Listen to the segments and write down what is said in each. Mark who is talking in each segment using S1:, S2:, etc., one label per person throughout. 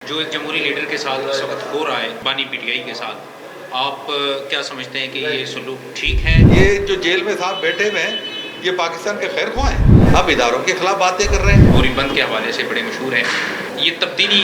S1: جو ایک جمہوری لیڈر کے ساتھ اس وقت ہو رہا ہے بانی پی ٹی آئی کے ساتھ، آپ کیا سمجھتے ہیں کہ یہ سلوک ٹھیک ہے؟
S2: یہ جو جیل میں صاحب بیٹھے ہوئے ہیں یہ پاکستان کے خیر خواہ ہیں، اب اداروں کے خلاف باتیں کر رہے ہیں۔
S1: گوری بند کے حوالے سے بڑے مشہور ہیں، یہ تبدیلی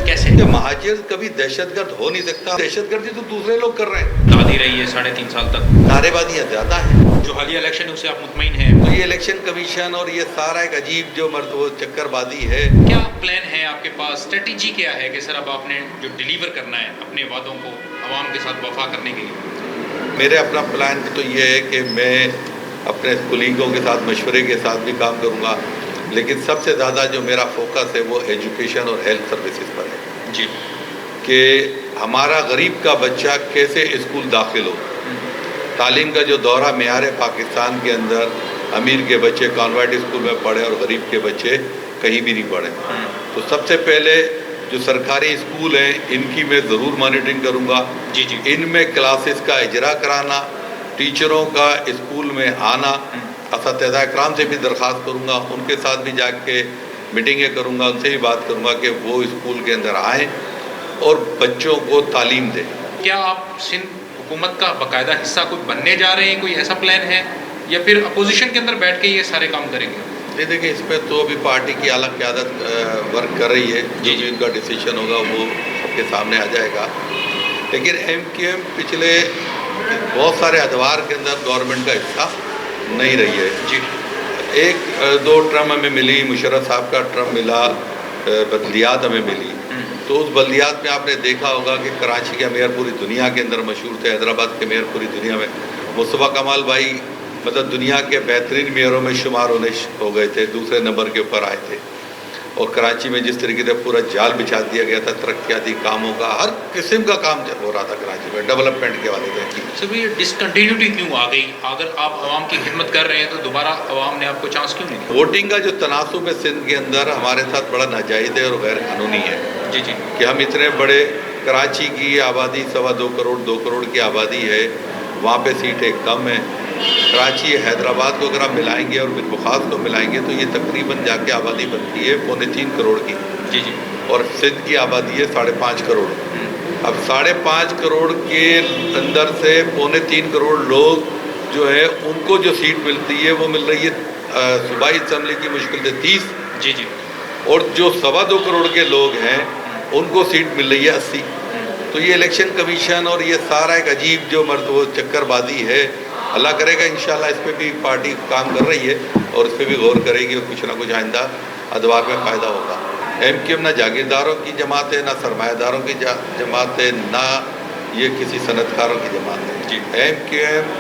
S1: کیسے؟
S2: کہ مہاجر کبھی دہشت گرد ہو نہیں سکتا، دہشت گردی تو دوسرے لوگ کر رہے ہیں۔
S1: دادی رہی ہے 3.5 سال تک،
S2: نعرے بازیاں زیادہ ہیں۔
S1: جو حالیہ الیکشن ہے اسے آپ مطمئن ہیں؟
S2: تو یہ الیکشن کمیشن اور یہ سارا ایک عجیب جو وہ چکر بازی ہے۔
S1: کیا پلان ہے آپ کے پاس، اسٹریٹجی کیا ہے کہ سر اب آپ نے جو ڈیلیور کرنا ہے اپنے وعدوں کو عوام کے ساتھ وفا کرنے کے لیے؟
S2: میرے اپنا پلان تو یہ ہے کہ میں اپنے کولیگوں کے ساتھ مشورے کے ساتھ بھی کام کروں گا، لیکن سب سے زیادہ جو میرا فوکس ہے وہ ایجوکیشن اور ہیلتھ سروسز پر ہے
S1: جی،
S2: کہ ہمارا غریب کا بچہ کیسے اسکول داخل ہو۔ تعلیم کا جو دورہ معیار ہے پاکستان کے اندر، امیر کے بچے کانوینٹ اسکول میں پڑھیں اور غریب کے بچے کہیں بھی نہیں پڑھیں۔ تو سب سے پہلے جو سرکاری اسکول ہیں ان کی میں ضرور مانیٹرنگ کروں گا۔
S1: جی جی،
S2: ان میں کلاسز کا اجرا کرانا، ٹیچروں کا اسکول میں آنا، اساتذہ اکرام سے بھی درخواست کروں گا، ان کے ساتھ بھی جا کے میٹنگیں کروں گا، ان سے بھی بات کروں گا کہ وہ اسکول کے اندر آئیں اور بچوں کو تعلیم دیں۔
S1: کیا آپ سندھ حکومت کا باقاعدہ حصہ کوئی بننے جا رہے ہیں، کوئی ایسا پلان ہے، یا پھر اپوزیشن کے اندر بیٹھ کے یہ سارے کام کریں گے؟
S2: نہیں دیکھیں، اس پہ تو ابھی پارٹی کی اعلیٰ قیادت ورک کر رہی ہے، جو بھی ان کا ڈیسیشن ہوگا وہ سب کے سامنے آ جائے گا۔ لیکن ایم کیو ایم پچھلے بہت سارے ادوار کے اندر گورنمنٹ کا حصہ نہیں رہی ہے۔
S1: جی،
S2: ایک دو ٹرم ہمیں ملی، مشرف صاحب کا ٹرم ملا، بلدیات ہمیں ملی، تو اس بلدیات میں آپ نے دیکھا ہوگا کہ کراچی کے میئر پوری دنیا کے اندر مشہور تھے، حیدرآباد کے میئر پوری دنیا میں، مصطفیٰ کمال بھائی مطلب دنیا کے بہترین میئروں میں شمار ہو گئے تھے، دوسرے نمبر کے اوپر آئے تھے۔ اور کراچی میں جس طریقے سے پورا جال بچھا دیا گیا تھا ترقیاتی کاموں کا، ہر قسم کا کام ہو رہا تھا کراچی میں ڈیولپمنٹ کے والے سے۔
S1: سر یہ ڈسکنٹینیوٹی کیوں آ گئی؟ اگر آپ عوام کی خدمت کر رہے ہیں تو دوبارہ عوام نے آپ کو چانس کیوں نہیں دیا؟
S2: ووٹنگ کا جو تناسب ہے سندھ کے اندر ہمارے ساتھ بڑا ناجائز ہے اور غیر قانونی ہے۔
S1: جی جی،
S2: کہ ہم اتنے بڑے، کراچی کی آبادی 2.25 کروڑ کی آبادی ہے، وہاں پہ سیٹیں کم ہیں۔ کراچی حیدرآباد کو اگر ہم ملائیں گے اور بلخاص کو ملائیں گے تو یہ تقریباً جا کے آبادی بنتی ہے 3.25 کروڑ کی،
S1: جی جی،
S2: اور سندھ کی آبادی ہے 5.5 کروڑ۔ اب 5.5 کروڑ کے اندر سے 3.25 کروڑ لوگ جو ہے ان کو جو سیٹ ملتی ہے وہ مل رہی ہے صوبائی اسمبلی کی مشکل سے 30،
S1: جی جی،
S2: اور جو 2.25 کروڑ کے لوگ ہیں ان کو سیٹ مل رہی ہے 80۔ تو یہ الیکشن کمیشن اور یہ سارا ایک عجیب جو وہ چکر بازی ہے، اللہ کرے گا انشاءاللہ اس پہ بھی پارٹی کام کر رہی ہے اور اس پہ بھی غور کرے گی اور کچھ نہ کچھ آئندہ ادوار میں فائدہ ہوگا۔ ایم کیو ایم نہ جاگیرداروں کی جماعت ہے، نہ سرمایہ داروں کی جماعت ہے، نہ یہ کسی صنعت کاروں کی جماعت ہے۔
S1: جی،
S2: ایم کیو ایم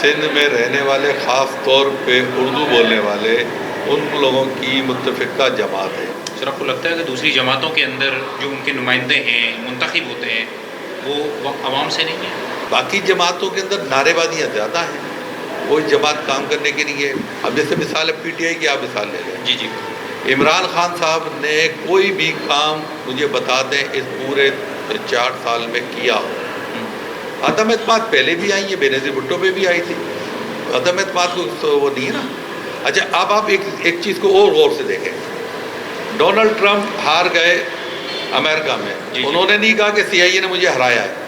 S2: سندھ میں رہنے والے، خاص طور پہ اردو بولنے والے ان لوگوں کی متفقہ جماعت ہے۔
S1: سر آپ کو لگتا ہے کہ دوسری جماعتوں کے اندر جو ان کے نمائندے ہیں، منتخب ہوتے ہیں، وہ عوام سے نہیں ہیں؟
S2: باقی جماعتوں کے اندر نعرے بازیاں زیادہ ہیں، وہ جماعت کام کرنے کے لیے، اب جیسے مثال ہے پی ٹی آئی کی آپ مثال لے لیں۔
S1: جی جی،
S2: عمران خان صاحب نے کوئی بھی کام مجھے بتا دیں اس پورے 4 سال میں کیا ہو۔ عدم اعتماد پہلے بھی آئی ہے، بے نظیر بھٹو پہ بھی آئی تھی، عدم اعتماد کو تو وہ نہیں ہے نا۔ اچھا اب آپ ایک چیز کو اور غور سے دیکھیں، ڈونلڈ ٹرمپ ہار گئے امریکہ میں، انہوں نے نہیں کہا کہ سی آئی اے نے مجھے ہرایا ہے،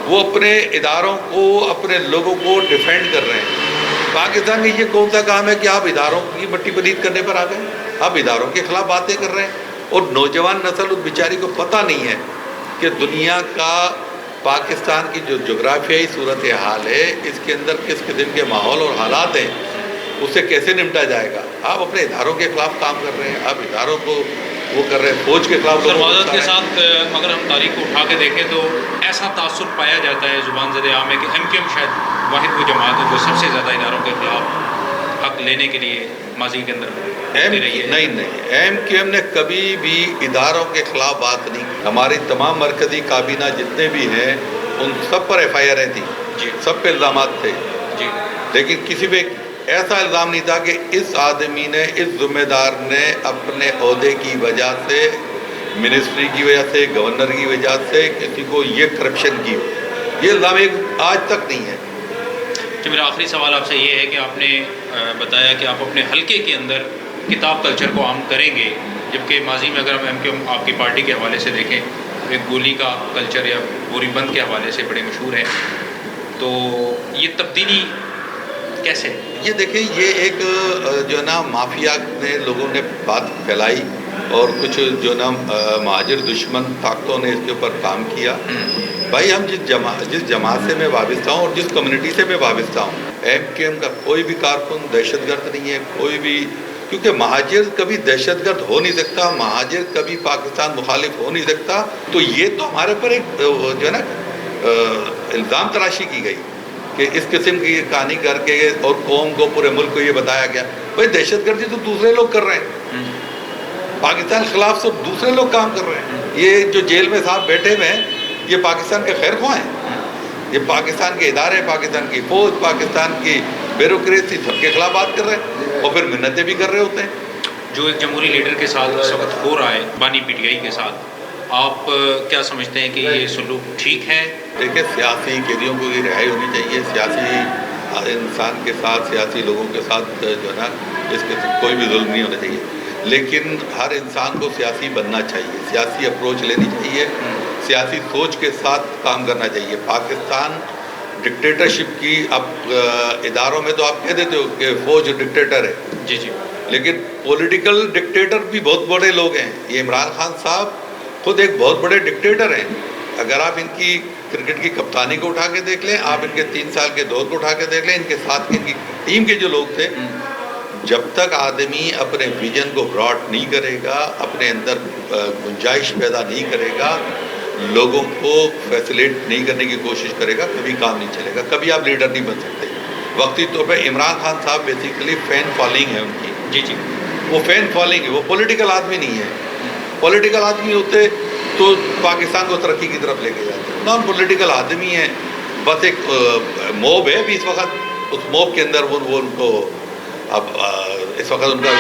S2: وہ اپنے اداروں کو، اپنے لوگوں کو ڈیفینڈ کر رہے ہیں۔ پاکستان میں یہ کون سا کام ہے کہ آپ اداروں کی مٹی پلید کرنے پر آ گئے؟ آپ اداروں کے خلاف باتیں کر رہے ہیں، اور نوجوان نسل اس بیچاری کو پتہ نہیں ہے کہ دنیا کا، پاکستان کی جو جغرافیائی صورتحال ہے اس کے اندر کس قسم کے ماحول اور حالات ہیں، اس سے کیسے نمٹا جائے گا۔ آپ اپنے اداروں کے خلاف کام کر رہے ہیں، آپ اداروں کو وہ کر رہے ہیں، فوج کے خلاف۔
S1: سر معذرت کے ساتھ اگر ہم تاریخ کو اٹھا کے دیکھیں تو ایسا تاثر پایا جاتا ہے زبان زد عام ہے کہ ایم کیو ایم شاید واحد وہ جماعت ہے جو سب سے زیادہ اداروں کے خلاف حق لینے کے لیے ماضی کے اندر کرتی رہی ہے۔
S2: نہیں، ایم کیو ایم نے کبھی بھی اداروں کے خلاف بات نہیں کی۔ ہماری تمام مرکزی کابینہ جتنے بھی ہیں ان سب پر ایف آئی آریں تھیں،
S1: جی
S2: سب پہ الزامات تھے،
S1: جی،
S2: لیکن کسی پہ ایسا الزام نہیں تھا کہ اس آدمی نے، اس ذمہ دار نے اپنے عہدے کی وجہ سے، منسٹری کی وجہ سے، گورنر کی وجہ سے کسی کو یہ کرپشن کی ہو، یہ الزام آج تک نہیں ہے۔
S1: تو میرا آخری سوال آپ سے یہ ہے کہ آپ نے بتایا کہ آپ اپنے حلقے کے اندر کتاب کلچر کو عام کریں گے، جبکہ ماضی میں اگر ہم MQM آپ کی پارٹی کے حوالے سے دیکھیں ایک گولی کا کلچر یا گولی بند کے حوالے سے بڑے مشہور ہیں، تو یہ تبدیلی کیسے؟
S2: یہ دیکھیں، یہ ایک جو ہے نا مافیا نے لوگوں نے بات پھیلائی اور کچھ جو ہے نا مہاجر دشمن طاقتوں نے اس کے اوپر کام کیا. بھائی ہم جس جماعت سے میں وابستہ ہوں اور جس کمیونٹی سے میں وابستہ ہوں، MQM کا کوئی بھی کارکن دہشت گرد نہیں ہے، کوئی بھی، کیونکہ مہاجر کبھی دہشت گرد ہو نہیں سکتا، مہاجر کبھی پاکستان مخالف ہو نہیں سکتا. تو یہ تو ہمارے پر ایک جو ہے نا الزام تراشی کی گئی کہ اس قسم کی کہانی کر کے اور قوم کو، پورے ملک کو یہ بتایا گیا بھائی دہشت گردی تو دوسرے لوگ کر رہے ہیں، پاکستان کے خلاف سب دوسرے لوگ کام کر رہے ہیں. یہ جو جیل میں صاحب بیٹھے ہوئے ہیں یہ پاکستان کے خیر خواہ ہیں، یہ پاکستان کے ادارے، پاکستان کی فوج، پاکستان کی بیوروکریسی سب کے خلاف بات کر رہے ہیں اور پھر منتیں بھی کر رہے ہوتے ہیں.
S1: جو ایک جمہوری لیڈر کے ساتھ اس وقت ہو رہا ہے بانی PTI کے ساتھ، آپ کیا سمجھتے ہیں کہ یہ سلوک ٹھیک ہے؟
S2: دیکھیں، سیاسی قیدیوں کو یہ رہائی ہونی چاہیے، سیاسی انسان کے ساتھ، سیاسی لوگوں کے ساتھ جو ہے نا اس کے کوئی بھی ظلم نہیں ہونا چاہیے، لیکن ہر انسان کو سیاسی بننا چاہیے، سیاسی اپروچ لینی چاہیے، سیاسی سوچ کے ساتھ کام کرنا چاہیے. پاکستان ڈکٹیٹرشپ کی، اب اداروں میں تو آپ کہہ دیتے ہو کہ فوج ڈکٹیٹر ہے،
S1: جی جی،
S2: لیکن پولیٹیکل ڈکٹیٹر بھی بہت بڑے لوگ ہیں. یہ عمران خان صاحب خود ایک بہت بڑے ڈکٹیٹر ہیں. اگر آپ ان کی کرکٹ کی کپتانی کو اٹھا کے دیکھ لیں، آپ ان کے 3 سال کے دور کو اٹھا کے دیکھ لیں، ان کے ساتھ ان کی ٹیم کے جو لوگ تھے، جب تک آدمی اپنے ویژن کو براڈ نہیں کرے گا، اپنے اندر گنجائش پیدا نہیں کرے گا، لوگوں کو فیسلیٹ نہیں کرنے کی کوشش کرے گا، کبھی کام نہیں چلے گا، کبھی آپ لیڈر نہیں بن سکتے. وقتی طور پہ عمران خان صاحب بیسیکلی فین فالوئنگ ہے ان کی.
S1: جی جی،
S2: وہ فین فالوئنگ ہے، وہ پولیٹیکل آدمی نہیں ہے. پولیٹیکل آدمی ہوتے تو پاکستان کو ترقی کی طرف لے کے جاتے. نان پولیٹیکل آدمی ہیں، بس ایک موب ہے بھی اس وقت، اس موب کے اندر وہ ان کو اب اس وقت ان کا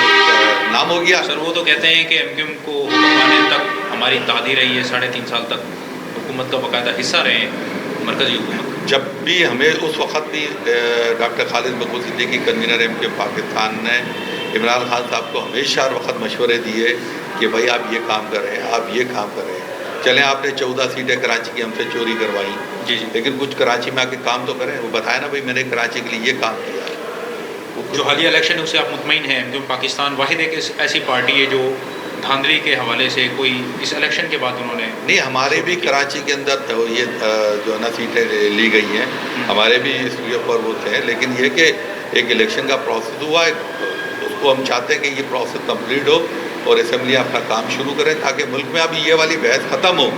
S2: نام ہو گیا.
S1: سر وہ تو کہتے ہیں کہ MQM کو حکم آنے تک ہماری تعدی رہی ہے، 3.5 سال تک حکومت کا باقاعدہ حصہ رہے ہیں مرکزی حکومت.
S2: جب بھی ہمیں اس وقت بھی ڈاکٹر خالد مقبول صدیقی کنوینر MQM پاکستان نے عمران خان صاحب کو ہمیشہ ہر وقت مشورے دیے کہ بھائی آپ یہ کام کر رہے ہیں، آپ یہ کام کر رہے ہیں. چلیں آپ نے 14 سیٹیں کراچی کی ہم سے چوری کروائی،
S1: جی جی،
S2: لیکن کچھ کراچی میں آ کے کام تو کریں. وہ بتایا نا بھائی میں نے کراچی کے لیے یہ کام کیا.
S1: جو حالیہ الیکشن ہے اس سے آپ مطمئن ہیں؟ MQM پاکستان واحد ایک ایسی پارٹی ہے جو دھاندلی کے حوالے سے کوئی اس الیکشن کے بعد انہوں نے
S2: نہیں، ہمارے بھی کراچی کے اندر یہ جو ہے نا سیٹیں لی گئی ہیں، ہمارے بھی اس کے اوپر وہ تھے، لیکن یہ کہ ایک الیکشن کا پروسیس ہوا ہے، اس کو ہم چاہتے ہیں کہ یہ پروسیس کمپلیٹ ہو اور اسمبلی اپنا کام شروع کریں تاکہ ملک میں ابھی یہ والی بحث ختم ہو